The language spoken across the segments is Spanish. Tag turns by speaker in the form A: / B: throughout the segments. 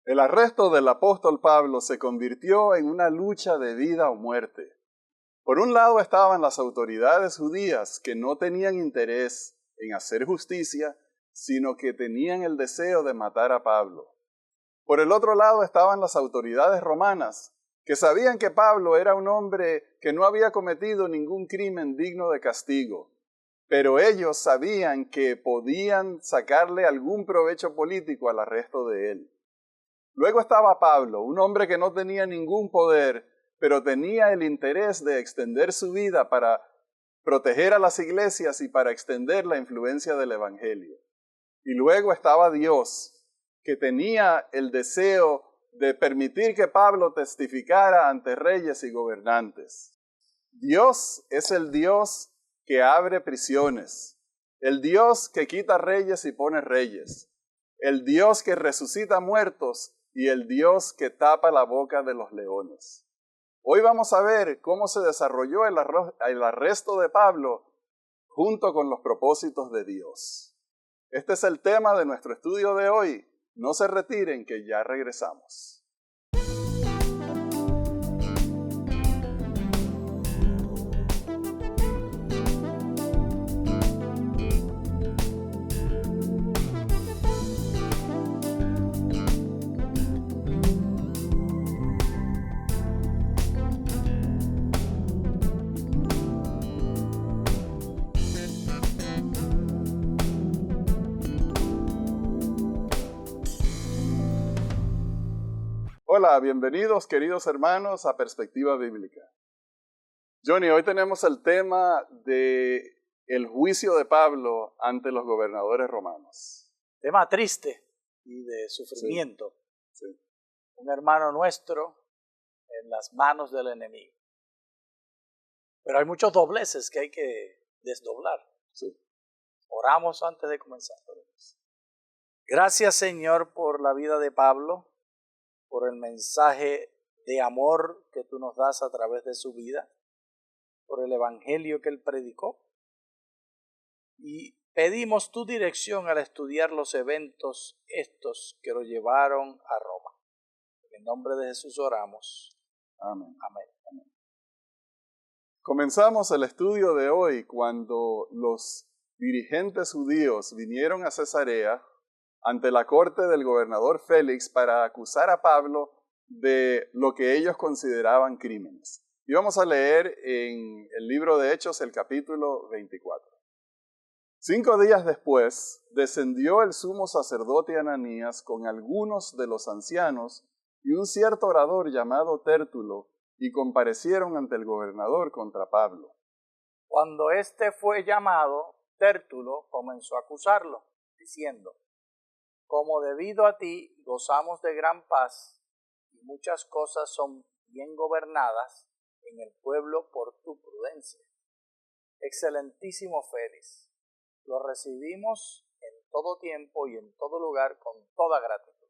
A: El arresto del apóstol Pablo se convirtió en una lucha de vida o muerte. Por un lado estaban las autoridades judías que no tenían interés en hacer justicia, sino que tenían el deseo de matar a Pablo. Por el otro lado estaban las autoridades romanas, que sabían que Pablo era un hombre que no había cometido ningún crimen digno de castigo, pero ellos sabían que podían sacarle algún provecho político al arresto de él. Luego estaba Pablo, un hombre que no tenía ningún poder, pero tenía el interés de extender su vida para proteger a las iglesias y para extender la influencia del evangelio. Y luego estaba Dios, que tenía el deseo de permitir que Pablo testificara ante reyes y gobernantes. Dios es el Dios que abre prisiones, el Dios que quita reyes y pone reyes, el Dios que resucita muertos y el Dios que tapa la boca de los leones. Hoy vamos a ver cómo se desarrolló el arresto de Pablo junto con los propósitos de Dios. Este es el tema de nuestro estudio de hoy. No se retiren, que ya regresamos. Hola, bienvenidos queridos hermanos a Perspectiva Bíblica. Johnny, hoy tenemos el tema de el juicio de Pablo ante los gobernadores romanos.
B: Tema triste y de sufrimiento.
A: Sí.
B: Un hermano nuestro en las manos del enemigo. Pero hay muchos dobleces que hay que desdoblar.
A: Sí.
B: Oramos antes de comenzar. Gracias, Señor, por la vida de Pablo, por el mensaje de amor que tú nos das a través de su vida, por el evangelio que él predicó. Y pedimos tu dirección al estudiar los eventos estos que lo llevaron a Roma. En el nombre de Jesús oramos.
A: Amén.
B: Amén.
A: Amén. Comenzamos el estudio de hoy cuando los dirigentes judíos vinieron a Cesarea ante la corte del gobernador Félix para acusar a Pablo de lo que ellos consideraban crímenes. Y vamos a leer en el libro de Hechos el capítulo 24. 5 días después, descendió el sumo sacerdote Ananías con algunos de los ancianos y un cierto orador llamado Tértulo, y comparecieron ante el gobernador contra Pablo.
B: Cuando éste fue llamado, Tértulo comenzó a acusarlo, diciendo: como debido a ti gozamos de gran paz y muchas cosas son bien gobernadas en el pueblo por tu prudencia. Excelentísimo Félix, lo recibimos en todo tiempo y en todo lugar con toda gratitud.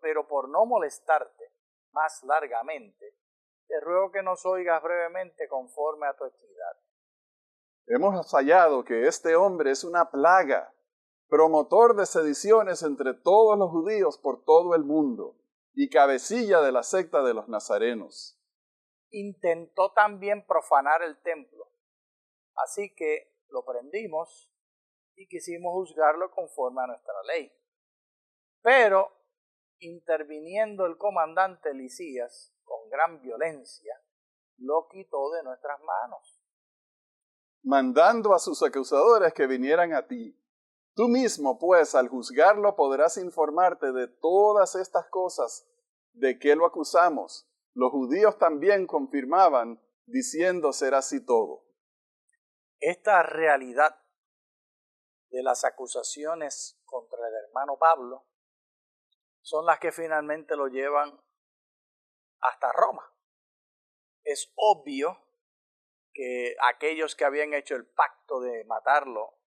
B: Pero por no molestarte más largamente, te ruego que nos oigas brevemente conforme a tu equidad.
A: Hemos hallado que este hombre es una plaga, promotor de sediciones entre todos los judíos por todo el mundo, y cabecilla de la secta de los nazarenos.
B: Intentó también profanar el templo, así que lo prendimos y quisimos juzgarlo conforme a nuestra ley. Pero, interviniendo el comandante Lisías con gran violencia, lo quitó de nuestras manos,
A: mandando a sus acusadores que vinieran a ti. Tú mismo, pues, al juzgarlo podrás informarte de todas estas cosas de que lo acusamos. Los judíos también confirmaban, diciendo ser así todo.
B: Esta realidad de las acusaciones contra el hermano Pablo son las que finalmente lo llevan hasta Roma. Es obvio que aquellos que habían hecho el pacto de matarlo,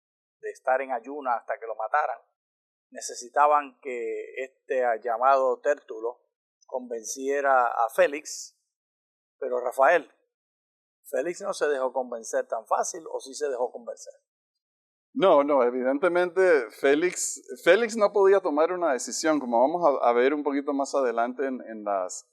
B: de estar en ayuna hasta que lo mataran, necesitaban que este llamado Tértulo convenciera a Félix, pero Rafael, Félix no se dejó convencer tan fácil, o sí se dejó convencer.
A: No, evidentemente Félix no podía tomar una decisión, como vamos a ver un poquito más adelante en las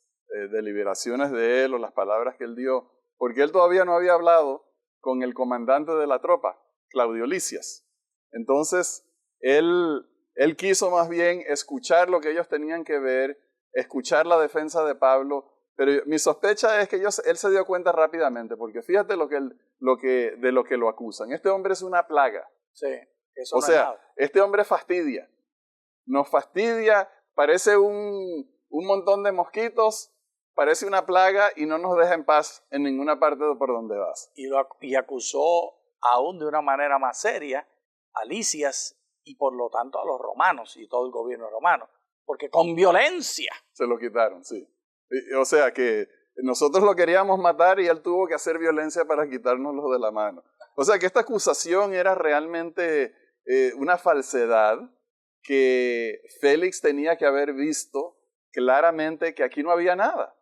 A: deliberaciones de él o las palabras que él dio, porque él todavía no había hablado con el comandante de la tropa, Claudio Lisias. Entonces, él quiso más bien escuchar lo que ellos tenían que ver, escuchar la defensa de Pablo, pero mi sospecha es que él se dio cuenta rápidamente, porque fíjate de lo que lo acusan. Este hombre es una plaga.
B: Sí, eso
A: O
B: no es
A: sea,
B: nada.
A: este hombre fastidia, nos fastidia, parece un montón de mosquitos, parece una plaga y no nos deja en paz en ninguna parte de por donde vas.
B: Y acusó aún de una manera más seria a Lisias y por lo tanto a los romanos y todo el gobierno romano, porque con violencia.
A: Se lo quitaron, sí. O sea que nosotros lo queríamos matar y él tuvo que hacer violencia para quitárnoslo de la mano. O sea que esta acusación era realmente una falsedad que Félix tenía que haber visto claramente que aquí no había nada.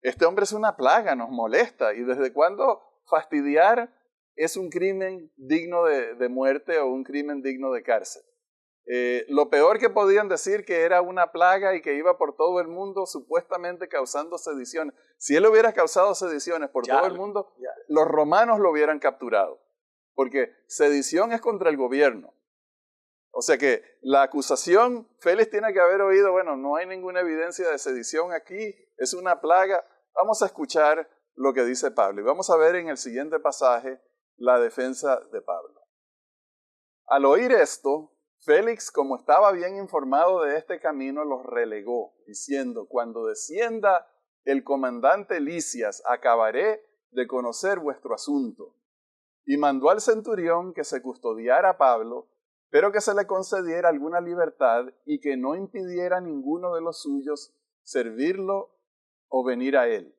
A: Este hombre es una plaga, nos molesta. ¿Y desde cuándo fastidiar es un crimen digno de muerte o un crimen digno de cárcel? Lo peor que podían decir que era una plaga y que iba por todo el mundo supuestamente causando sediciones. Si él hubiera causado sediciones por todo el mundo, los romanos lo hubieran capturado. Porque sedición es contra el gobierno. O sea que la acusación, Félix tiene que haber oído, bueno, no hay ninguna evidencia de sedición aquí, es una plaga. Vamos a escuchar lo que dice Pablo. Y vamos a ver en el siguiente pasaje la defensa de Pablo. Al oír esto, Félix, como estaba bien informado de este camino, los relegó, diciendo, cuando descienda el comandante Lisias, acabaré de conocer vuestro asunto. Y mandó al centurión que se custodiara a Pablo, pero que se le concediera alguna libertad y que no impidiera a ninguno de los suyos servirlo o venir a él.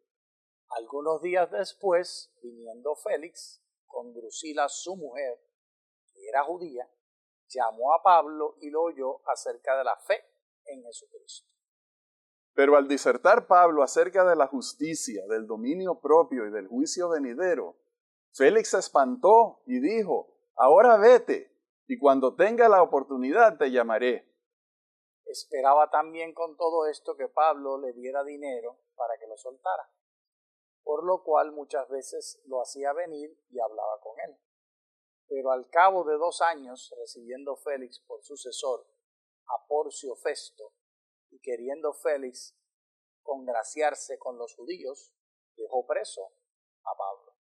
B: Algunos días después, viniendo Félix con Drusila su mujer, que era judía, llamó a Pablo y lo oyó acerca de la fe en Jesucristo.
A: Pero al disertar Pablo acerca de la justicia, del dominio propio y del juicio venidero, Félix se espantó y dijo, ahora vete, y cuando tenga la oportunidad te llamaré.
B: Esperaba también con todo esto que Pablo le diera dinero para que lo soltara, por lo cual muchas veces lo hacía venir y hablaba con él. Pero al cabo de 2 años, recibiendo Félix por sucesor a Porcio Festo, y queriendo Félix congraciarse con los judíos, dejó preso a Pablo.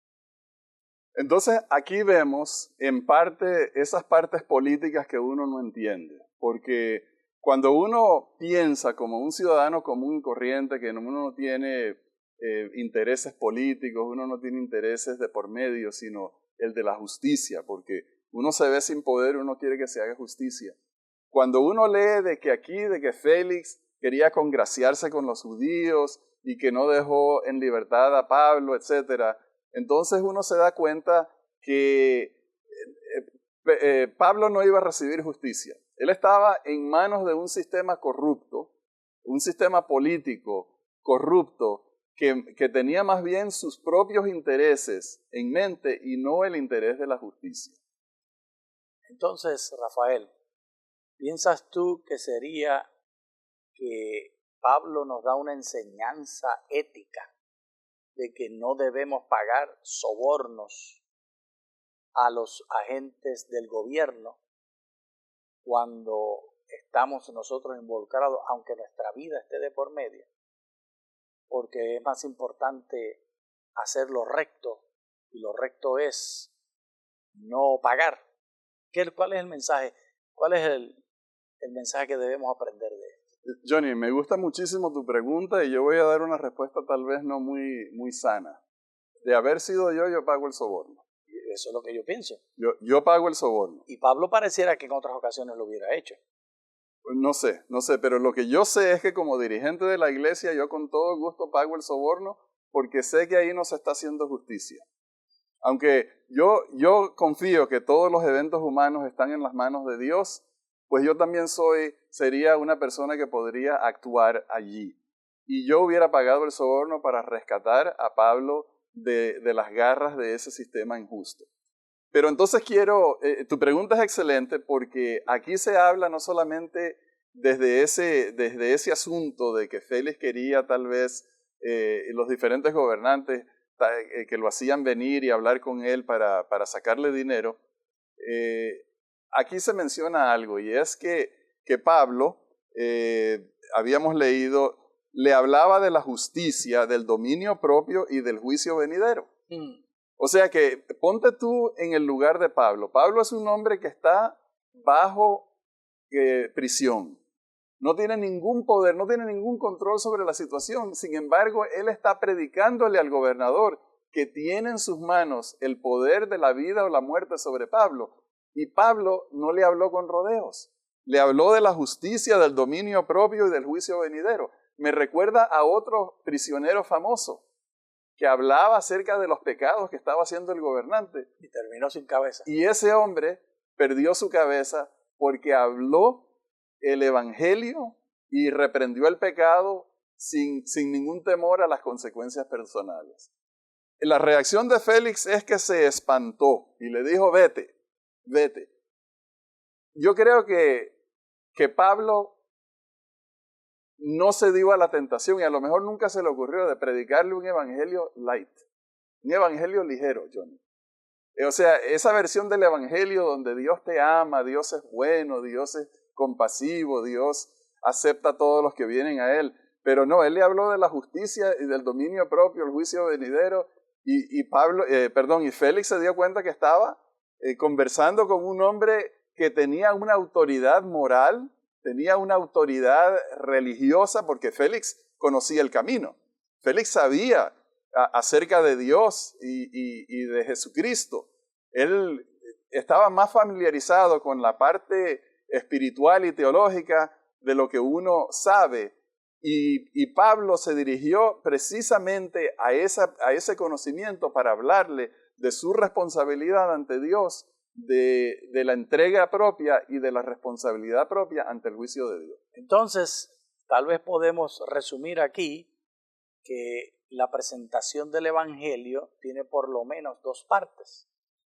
A: Entonces aquí vemos en parte esas partes políticas que uno no entiende, porque cuando uno piensa como un ciudadano común y corriente, que uno no tiene intereses políticos, uno no tiene intereses de por medio, sino el de la justicia, porque uno se ve sin poder, uno quiere que se haga justicia. Cuando uno lee de que Félix quería congraciarse con los judíos y que no dejó en libertad a Pablo, etcétera, entonces uno se da cuenta que Pablo no iba a recibir justicia. Él estaba en manos de un sistema corrupto, un sistema político corrupto que tenía más bien sus propios intereses en mente y no el interés de la justicia.
B: Entonces, Rafael, ¿piensas tú que sería que Pablo nos da una enseñanza ética de que no debemos pagar sobornos a los agentes del gobierno cuando estamos nosotros involucrados, aunque nuestra vida esté de por medio? Porque es más importante hacer lo recto, y lo recto es no pagar. ¿Cuál es el mensaje? ¿Cuál es el mensaje que debemos aprender de esto?
A: Johnny, me gusta muchísimo tu pregunta y yo voy a dar una respuesta tal vez no muy sana. De haber sido yo pago el soborno.
B: Eso es lo que yo pienso.
A: Yo pago el soborno.
B: Y Pablo pareciera que en otras ocasiones lo hubiera hecho.
A: No sé, pero lo que yo sé es que como dirigente de la iglesia yo con todo gusto pago el soborno porque sé que ahí no se está haciendo justicia. Aunque yo confío que todos los eventos humanos están en las manos de Dios, pues yo también sería una persona que podría actuar allí. Y yo hubiera pagado el soborno para rescatar a Pablo de las garras de ese sistema injusto. Pero entonces tu pregunta es excelente porque aquí se habla no solamente desde ese asunto de que Félix quería tal vez los diferentes gobernantes que lo hacían venir y hablar con él para sacarle dinero. Aquí se menciona algo y es que Pablo, habíamos leído, le hablaba de la justicia, del dominio propio y del juicio venidero. O sea que ponte tú en el lugar de Pablo. Pablo es un hombre que está bajo prisión. No tiene ningún poder, no tiene ningún control sobre la situación. Sin embargo, él está predicándole al gobernador que tiene en sus manos el poder de la vida o la muerte sobre Pablo. Y Pablo no le habló con rodeos. Le habló de la justicia, del dominio propio y del juicio venidero. Me recuerda a otro prisionero famoso que hablaba acerca de los pecados que estaba haciendo el gobernante.
B: Y terminó sin cabeza.
A: Y ese hombre perdió su cabeza porque habló el evangelio y reprendió el pecado sin ningún temor a las consecuencias personales. La reacción de Félix es que se espantó y le dijo, vete. Yo creo que Pablo no se dio a la tentación y a lo mejor nunca se le ocurrió de predicarle un evangelio light, un evangelio ligero, Johnny. O sea, esa versión del evangelio donde Dios te ama, Dios es bueno, Dios es compasivo, Dios acepta a todos los que vienen a Él. Pero no, Él le habló de la justicia y del dominio propio, el juicio venidero, y Félix se dio cuenta que estaba conversando con un hombre que tenía una autoridad moral, tenía una autoridad religiosa, porque Félix conocía el camino. Félix sabía acerca de Dios y de Jesucristo. Él estaba más familiarizado con la parte espiritual y teológica de lo que uno sabe. Y Pablo se dirigió precisamente a ese conocimiento para hablarle de su responsabilidad ante Dios, de la entrega propia y de la responsabilidad propia ante el juicio de Dios.
B: Entonces, tal vez podemos resumir aquí que la presentación del Evangelio tiene por lo menos dos partes.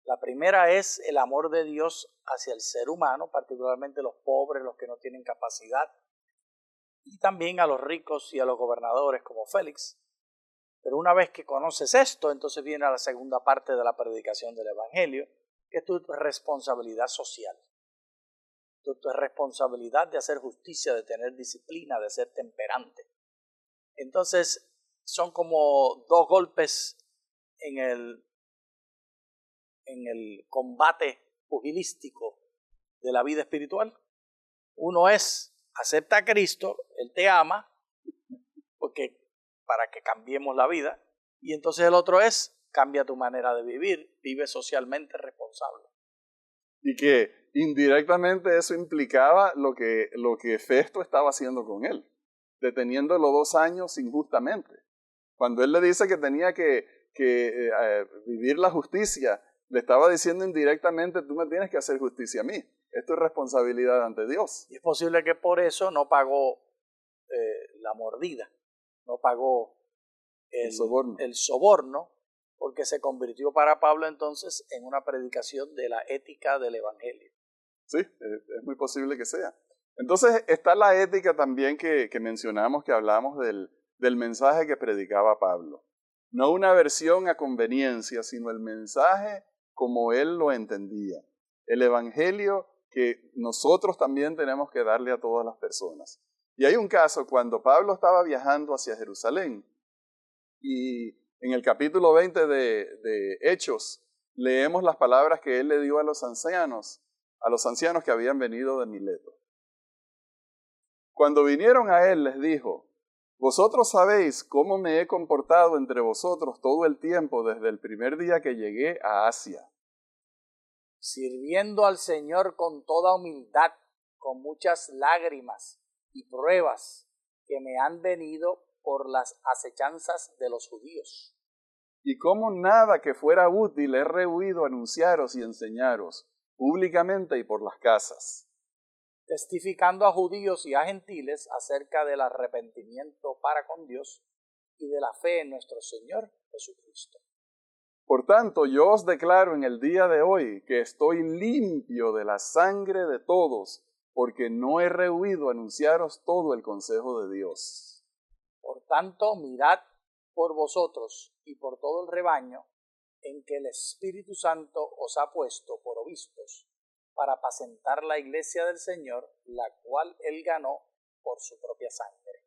B: La primera es el amor de Dios hacia el ser humano, particularmente los pobres, los que no tienen capacidad, y también a los ricos y a los gobernadores como Félix. Pero una vez que conoces esto, entonces viene la segunda parte de la predicación del Evangelio, que es tu responsabilidad social. Tu responsabilidad de hacer justicia, de tener disciplina, de ser temperante. Entonces, son como dos golpes en el combate pugilístico de la vida espiritual. Uno es, acepta a Cristo, Él te ama, porque para que cambiemos la vida. Y entonces el otro es, cambia tu manera de vivir, vive socialmente responsable.
A: Y que indirectamente eso implicaba lo que Festo estaba haciendo con él, deteniéndolo 2 años injustamente. Cuando él le dice que tenía que vivir la justicia, le estaba diciendo indirectamente, tú me tienes que hacer justicia a mí. Esto es responsabilidad ante Dios.
B: Y es posible que por eso no pagó la mordida, no pagó el soborno, porque se convirtió para Pablo entonces en una predicación de la ética del Evangelio.
A: Sí, es muy posible que sea. Entonces está la ética también que mencionamos, que hablamos del mensaje que predicaba Pablo. No una versión a conveniencia, sino el mensaje como él lo entendía. El evangelio que nosotros también tenemos que darle a todas las personas. Y hay un caso cuando Pablo estaba viajando hacia Jerusalén y en el capítulo 20 de Hechos leemos las palabras que él le dio a los ancianos que habían venido de Mileto. Cuando vinieron a él les dijo, vosotros sabéis cómo me he comportado entre vosotros todo el tiempo desde el primer día que llegué a Asia.
B: Sirviendo al Señor con toda humildad, con muchas lágrimas y pruebas que me han venido por las acechanzas de los judíos.
A: Y cómo nada que fuera útil he rehuido anunciaros y enseñaros, públicamente y por las casas,
B: testificando a judíos y a gentiles acerca del arrepentimiento para con Dios y de la fe en nuestro Señor Jesucristo.
A: Por tanto, yo os declaro en el día de hoy que estoy limpio de la sangre de todos, porque no he rehuido anunciaros todo el consejo de Dios.
B: Por tanto, mirad por vosotros y por todo el rebaño en que el Espíritu Santo os ha puesto por obispos, para apacentar la iglesia del Señor, la cual él ganó por su propia sangre.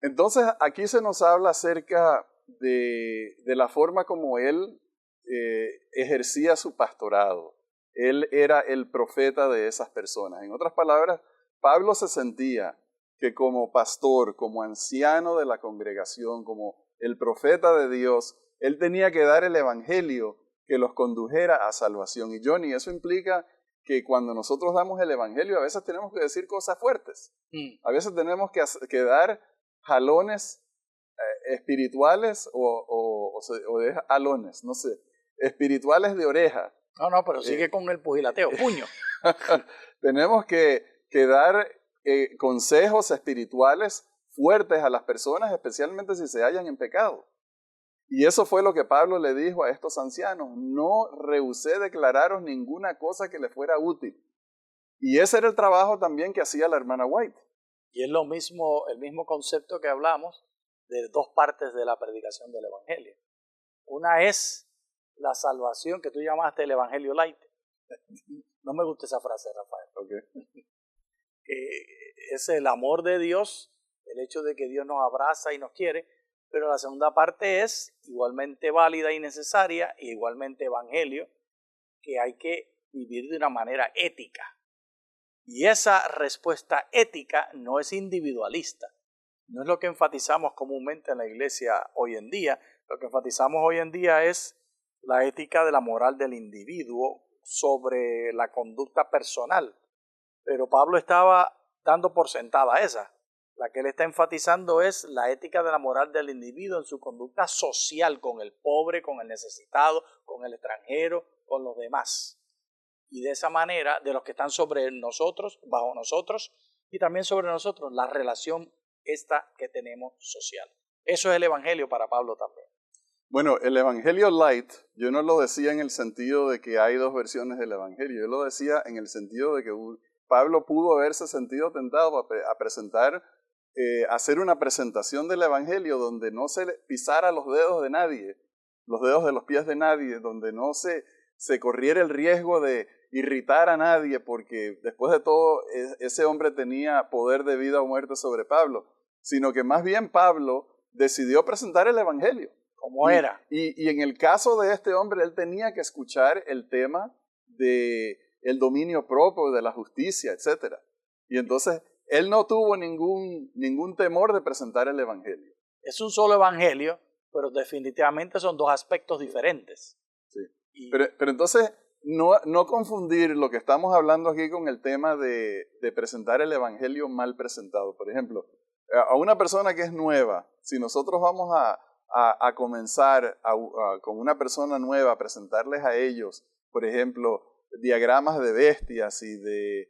A: Entonces, aquí se nos habla acerca de la forma como él ejercía su pastorado. Él era el profeta de esas personas. En otras palabras, Pablo se sentía que como pastor, como anciano de la congregación, como el profeta de Dios, él tenía que dar el evangelio que los condujera a salvación. Y Johnny, eso implica que cuando nosotros damos el evangelio, a veces tenemos que decir cosas fuertes. A veces tenemos que dar jalones espirituales o de jalones, no sé, espirituales de oreja.
B: No, pero sigue con el pugilateo, puño.
A: Tenemos que dar consejos espirituales fuertes a las personas, especialmente si se hallan en pecado. Y eso fue lo que Pablo le dijo a estos ancianos: no rehusé declararos ninguna cosa que les fuera útil. Y ese era el trabajo también que hacía la hermana White.
B: Y es el mismo concepto que hablamos de dos partes de la predicación del Evangelio. Una es la salvación que tú llamaste el Evangelio Light. No me gusta esa frase, Rafael.
A: Okay.
B: Es el amor de Dios, el hecho de que Dios nos abraza y nos quiere, pero la segunda parte es igualmente válida y necesaria, e igualmente evangelio, que hay que vivir de una manera ética. Y esa respuesta ética no es individualista. No es lo que enfatizamos comúnmente en la iglesia hoy en día. Lo que enfatizamos hoy en día es la ética de la moral del individuo sobre la conducta personal. Pero Pablo estaba dando por sentada esa. La que él está enfatizando es la ética de la moral del individuo en su conducta social con el pobre, con el necesitado, con el extranjero, con los demás. Y de esa manera, de los que están sobre nosotros, bajo nosotros, y también sobre nosotros, la relación esta que tenemos social. Eso es el evangelio para Pablo también.
A: Bueno, el evangelio light, yo no lo decía en el sentido de que hay dos versiones del evangelio, yo lo decía en el sentido de que Pablo pudo haberse sentido tentado a presentar, hacer una presentación del evangelio donde no se pisara los dedos de nadie, los dedos de los pies de nadie, donde no se corriera el riesgo de irritar a nadie, porque después de todo ese hombre tenía poder de vida o muerte sobre Pablo, sino que más bien Pablo decidió presentar el evangelio.
B: Como era.
A: Y en el caso de este hombre, él tenía que escuchar el tema de el dominio propio, de la justicia, etc. Y entonces, él no tuvo ningún temor de presentar el evangelio.
B: Es un solo evangelio, pero definitivamente son dos aspectos diferentes.
A: Sí. Pero entonces, no confundir lo que estamos hablando aquí con el tema de presentar el evangelio mal presentado. Por ejemplo, a una persona que es nueva, si nosotros vamos a comenzar con una persona nueva, a presentarles a ellos, por ejemplo, diagramas de bestias y de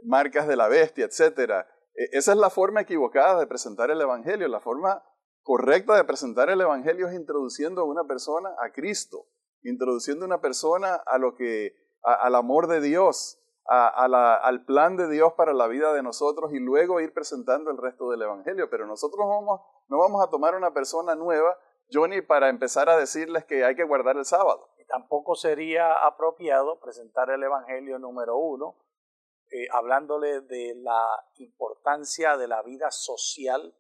A: marcas de la bestia, etc. Esa es la forma equivocada de presentar el evangelio. La forma correcta de presentar el evangelio es introduciendo a una persona a Cristo, introduciendo a una persona al amor de Dios, al plan de Dios para la vida de nosotros, y luego ir presentando el resto del evangelio. Pero nosotros no vamos a tomar una persona nueva, Johnny, para empezar a decirles que hay que guardar el sábado.
B: Y tampoco sería apropiado presentar el evangelio número 1 hablándole de la importancia de la vida social,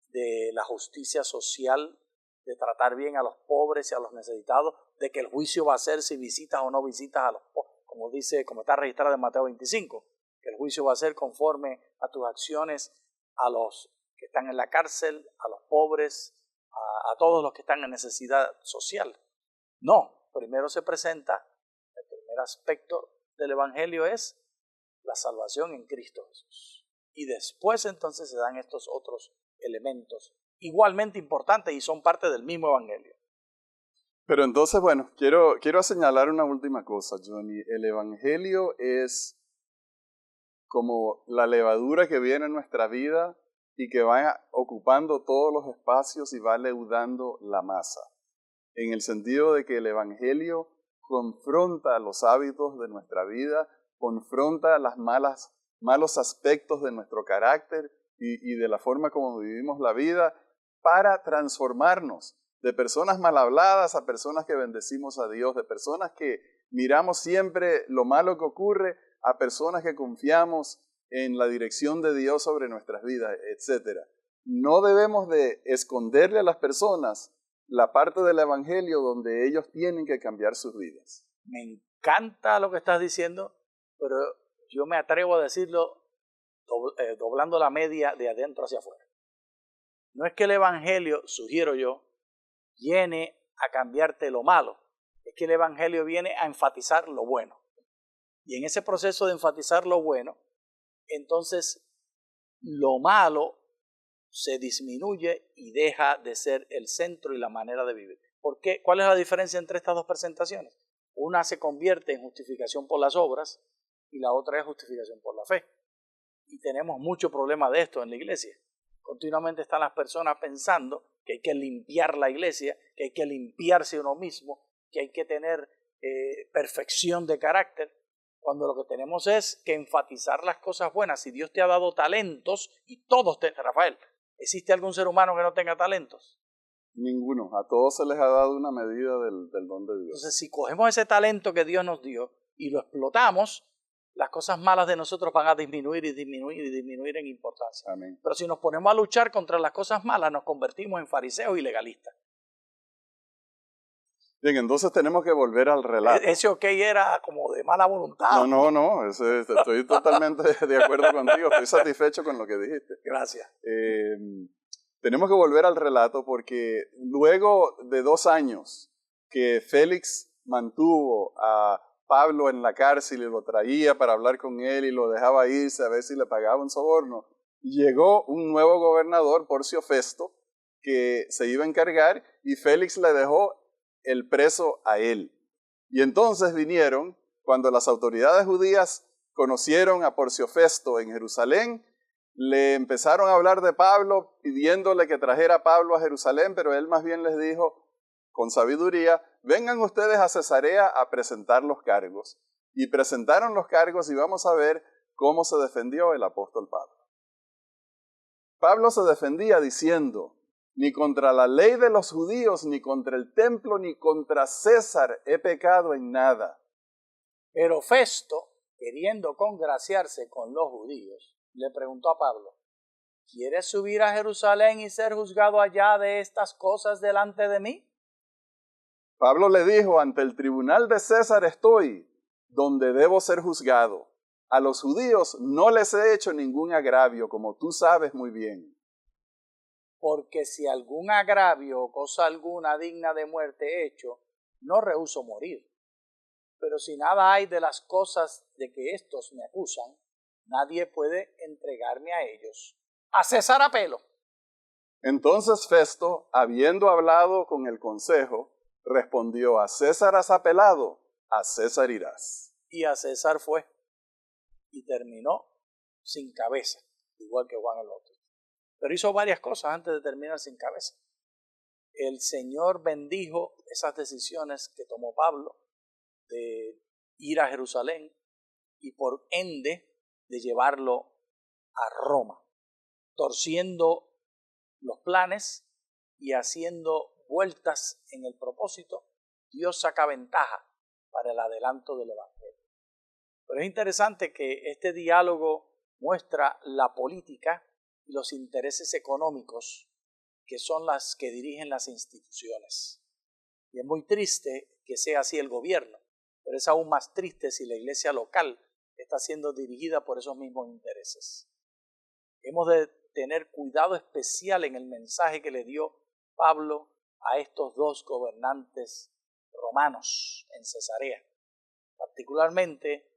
B: de la justicia social, de tratar bien a los pobres y a los necesitados, de que el juicio va a ser si visitas o no visitas a los pobres, como está registrado en Mateo 25, que el juicio va a ser conforme a tus acciones a los que están en la cárcel, a los pobres, a todos los que están en necesidad social. No, primero se presenta, el primer aspecto del evangelio es la salvación en Cristo Jesús. Y después entonces se dan estos otros elementos igualmente importantes y son parte del mismo evangelio.
A: Pero entonces, bueno, quiero señalar una última cosa, Johnny. El evangelio es como la levadura que viene en nuestra vida y que va ocupando todos los espacios y va leudando la masa, en el sentido de que el Evangelio confronta los hábitos de nuestra vida, confronta los malos aspectos de nuestro carácter y de la forma como vivimos la vida para transformarnos de personas mal habladas a personas que bendecimos a Dios, de personas que miramos siempre lo malo que ocurre a personas que confiamos en la dirección de Dios sobre nuestras vidas, etc. No debemos de esconderle a las personas la parte del Evangelio donde ellos tienen que cambiar sus vidas.
B: Me encanta lo que estás diciendo, pero yo me atrevo a decirlo doblando la media de adentro hacia afuera. No es que el Evangelio, sugiero yo, viene a cambiarte lo malo, es que el Evangelio viene a enfatizar lo bueno. Y en ese proceso de enfatizar lo bueno, entonces lo malo se disminuye y deja de ser el centro y la manera de vivir. ¿Por qué? ¿Cuál es la diferencia entre estas dos presentaciones? Una se convierte en justificación por las obras y la otra es justificación por la fe. Y tenemos mucho problema de esto en la iglesia. Continuamente están las personas pensando que hay que limpiar la iglesia, que hay que limpiarse uno mismo, que hay que tener perfección de carácter, cuando lo que tenemos es que enfatizar las cosas buenas. Si Dios te ha dado talentos, y todos, Rafael, ¿existe algún ser humano que no tenga talentos?
A: Ninguno. A todos se les ha dado una medida del don de Dios.
B: Entonces, si cogemos ese talento que Dios nos dio y lo explotamos, las cosas malas de nosotros van a disminuir y disminuir y disminuir en importancia.
A: Amén.
B: Pero si nos ponemos a luchar contra las cosas malas, nos convertimos en fariseos y legalistas.
A: Bien, entonces tenemos que volver al relato.
B: Ese ok era como de mala voluntad.
A: No, estoy totalmente de acuerdo contigo, estoy satisfecho con lo que dijiste.
B: Gracias.
A: Tenemos que volver al relato porque luego de 2 años que Félix mantuvo a Pablo en la cárcel y lo traía para hablar con él y lo dejaba irse a ver si le pagaba un soborno, llegó un nuevo gobernador, Porcio Festo, que se iba a encargar y Félix le dejó el preso a él. Y entonces vinieron, cuando las autoridades judías conocieron a Porcio Festo en Jerusalén, le empezaron a hablar de Pablo, pidiéndole que trajera a Pablo a Jerusalén, pero él más bien les dijo, con sabiduría, vengan ustedes a Cesarea a presentar los cargos. Y presentaron los cargos y vamos a ver cómo se defendió el apóstol Pablo. Pablo se defendía diciendo, ni contra la ley de los judíos, ni contra el templo, ni contra César he pecado en nada.
B: Pero Festo, queriendo congraciarse con los judíos, le preguntó a Pablo, ¿quieres subir a Jerusalén y ser juzgado allá de estas cosas delante de mí?
A: Pablo le dijo, ante el tribunal de César estoy, donde debo ser juzgado. A los judíos no les he hecho ningún agravio, como tú sabes muy bien.
B: Porque si algún agravio o cosa alguna digna de muerte he hecho, no rehúso morir. Pero si nada hay de las cosas de que éstos me acusan, nadie puede entregarme a ellos. A César apelo.
A: Entonces Festo, habiendo hablado con el consejo, respondió, a César has apelado, a César irás.
B: Y a César fue. Y terminó sin cabeza, igual que Juan el Bautista. Pero hizo varias cosas antes de terminar sin cabeza. El Señor bendijo esas decisiones que tomó Pablo de ir a Jerusalén y por ende de llevarlo a Roma, torciendo los planes y haciendo vueltas en el propósito. Dios saca ventaja para el adelanto del Evangelio. Pero es interesante que este diálogo muestra la política y los intereses económicos que son las que dirigen las instituciones. Y es muy triste que sea así el gobierno, pero es aún más triste si la iglesia local está siendo dirigida por esos mismos intereses. Hemos de tener cuidado especial en el mensaje que le dio Pablo a estos 2 gobernantes romanos en Cesarea, particularmente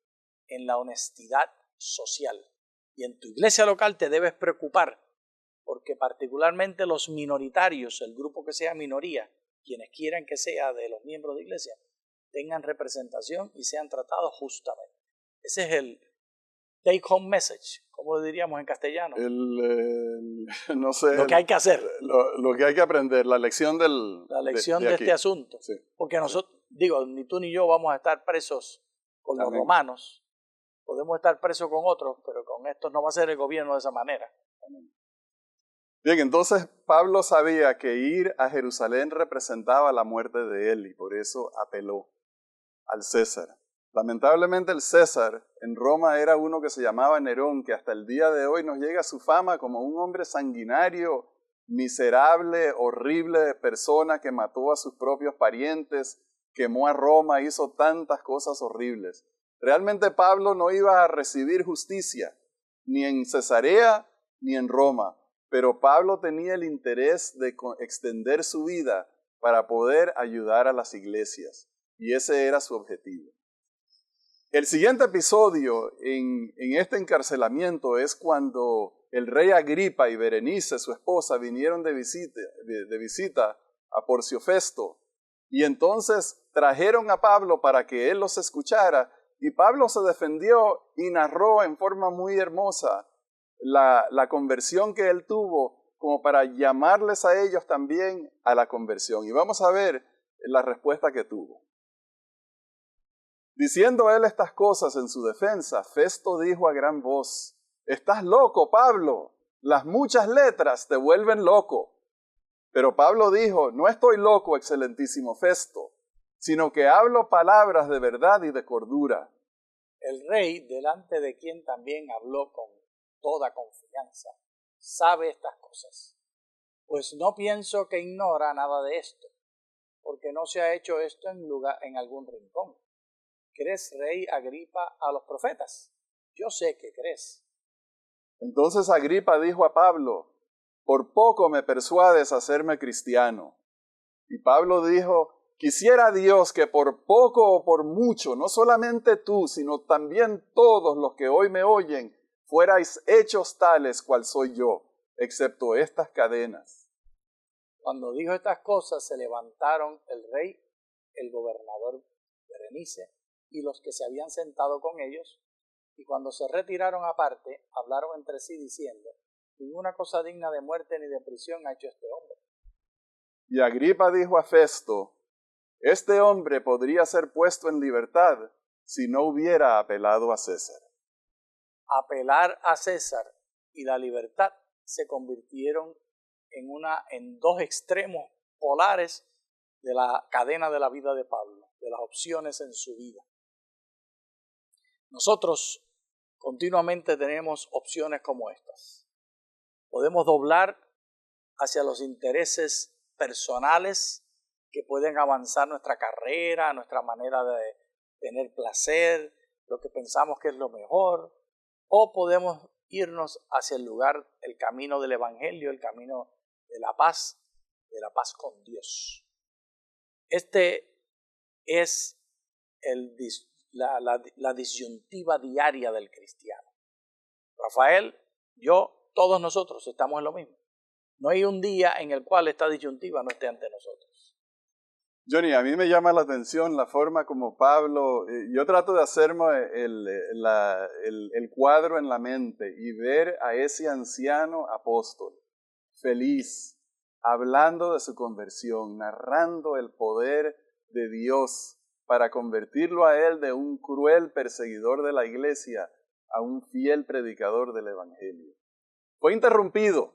B: en la honestidad social. Y en tu iglesia local te debes preocupar porque particularmente los minoritarios, el grupo que sea minoría, quienes quieran que sea de los miembros de iglesia, tengan representación y sean tratados justamente. Ese es el take home message, ¿cómo lo diríamos en castellano?
A: No sé.
B: Lo que hay que hacer.
A: Lo que hay que aprender, la lección
B: de este asunto.
A: Sí.
B: Porque nosotros, ni tú ni yo vamos a estar presos con los romanos. Podemos estar presos con otros, pero con estos no va a ser el gobierno de esa manera.
A: Bien, entonces Pablo sabía que ir a Jerusalén representaba la muerte de él y por eso apeló al César. Lamentablemente el César en Roma era uno que se llamaba Nerón, que hasta el día de hoy nos llega a su fama como un hombre sanguinario, miserable, horrible persona que mató a sus propios parientes, quemó a Roma, hizo tantas cosas horribles. Realmente Pablo no iba a recibir justicia, ni en Cesarea ni en Roma, pero Pablo tenía el interés de extender su vida para poder ayudar a las iglesias, y ese era su objetivo. El siguiente episodio en este encarcelamiento es cuando el rey Agripa y Berenice, su esposa, vinieron de visita a Porcio Festo, y entonces trajeron a Pablo para que él los escuchara, y Pablo se defendió y narró en forma muy hermosa la conversión que él tuvo, como para llamarles a ellos también a la conversión. Y vamos a ver la respuesta que tuvo. Diciendo él estas cosas en su defensa, Festo dijo a gran voz: «¿Estás loco, Pablo? Las muchas letras te vuelven loco». Pero Pablo dijo: «No estoy loco, excelentísimo Festo, sino que hablo palabras de verdad y de cordura».
B: El rey, delante de quien también habló con toda confianza, sabe estas cosas, pues no pienso que ignora nada de esto, porque no se ha hecho esto en algún rincón. ¿Crees, rey Agripa, a los profetas? Yo sé que crees.
A: Entonces Agripa dijo a Pablo: «Por poco me persuades a hacerme cristiano». Y Pablo dijo: «Quisiera Dios que por poco o por mucho, no solamente tú, sino también todos los que hoy me oyen, fuerais hechos tales cual soy yo, excepto estas cadenas».
B: Cuando dijo estas cosas, se levantaron el rey, el gobernador Berenice, y los que se habían sentado con ellos, y cuando se retiraron aparte, hablaron entre sí diciendo: «Ninguna cosa digna de muerte ni de prisión ha hecho este hombre».
A: Y Agripa dijo a Festo: «Este hombre podría ser puesto en libertad si no hubiera apelado a César».
B: Apelar a César y la libertad se convirtieron en dos extremos polares de la cadena de la vida de Pablo, de las opciones en su vida. Nosotros continuamente tenemos opciones como estas. Podemos doblar hacia los intereses personales que pueden avanzar nuestra carrera, nuestra manera de tener placer, lo que pensamos que es lo mejor, o podemos irnos hacia el lugar, el camino del Evangelio, el camino de la paz con Dios. Este es la disyuntiva diaria del cristiano. Rafael, yo, todos nosotros estamos en lo mismo. No hay un día en el cual esta disyuntiva no esté ante nosotros.
A: Johnny, a mí me llama la atención la forma como Pablo, yo trato de hacerme el cuadro en la mente y ver a ese anciano apóstol feliz, hablando de su conversión, narrando el poder de Dios para convertirlo a él de un cruel perseguidor de la iglesia a un fiel predicador del evangelio. Fue interrumpido.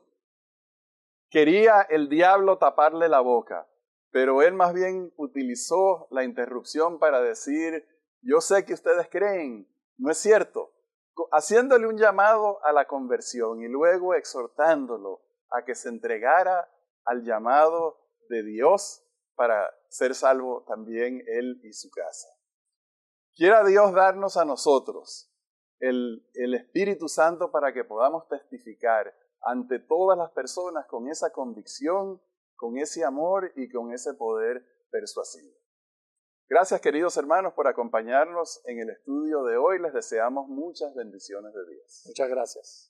A: Quería el diablo taparle la boca, pero él más bien utilizó la interrupción para decir: yo sé que ustedes creen, no es cierto, haciéndole un llamado a la conversión y luego exhortándolo a que se entregara al llamado de Dios para ser salvo también él y su casa. Quiera Dios darnos a nosotros el Espíritu Santo para que podamos testificar ante todas las personas con esa convicción, con ese amor y con ese poder persuasivo. Gracias, queridos hermanos, por acompañarnos en el estudio de hoy. Les deseamos muchas bendiciones de Dios.
B: Muchas gracias.